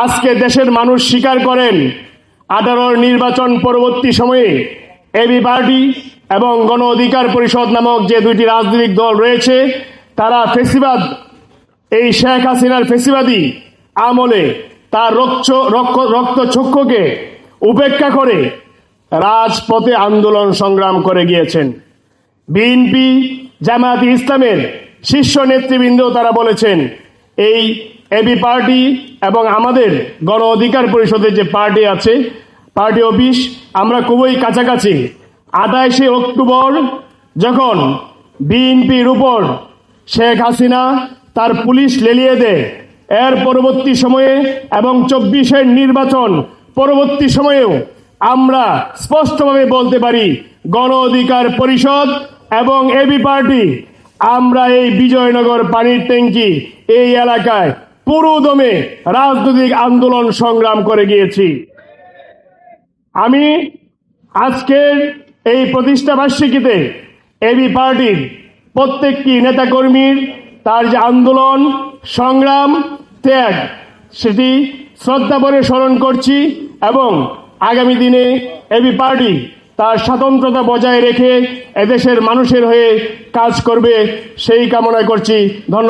আজকে দেশের মানুষ স্বীকার করেন 18 নির্বাচন পরবর্তী সময়ে এবি পার্টি এবং গণ অধিকার পরিষদ নামক যে দুইটি রাজনৈতিক দল রয়েছে তারা ফেসিবাদ, এই শেখ হাসিনার ফেসিবাদী আমলে তার রক্তচক্ষুকে উপেক্ষা করে রাজপথে আন্দোলন সংগ্রাম করে গিয়েছেন। বিএনপি, জামায়াতে ইসলামের শীর্ষ নেতৃবৃন্দ তারা বলেছেন এই এবি পার্টি এবং আমাদের গণ অধিকার পরিষদের যে পার্টি আছে, পার্টি অফিস, আমরা খুবই কাছাকাছি। 28শে অক্টোবর যখন বিএনপির উপর শেখ হাসিনা তার পুলিশ লেলিয়ে দেয়, এর পরবর্তী সময়ে এবং 24-এর নির্বাচন পরবর্তী সময়েও আমরা স্পষ্টভাবে বলতে পারি গণ অধিকার পরিষদ এবং এবি পার্টি আমরা এই বিজয়নগর পানির ট্যাঙ্কি এই এলাকায় পুরোদমে রাজনৈতিক আন্দোলন সংগ্রাম করে গিয়েছি। আমি আজকের এই প্রতিষ্ঠা বার্ষিকীতে এবি পার্টির প্রত্যেকটি নেতাকর্মীর তার যে আন্দোলন সংগ্রাম ত্যাগ সেটি শ্রদ্ধাভরে স্মরণ করছি এবং আগামী দিনে এবি পার্টি তার স্বাতন্ত্র্যতা বজায় রেখে এদেশের মানুষের হয়ে কাজ করবে সেই কামনা করছি। ধন্যবাদ।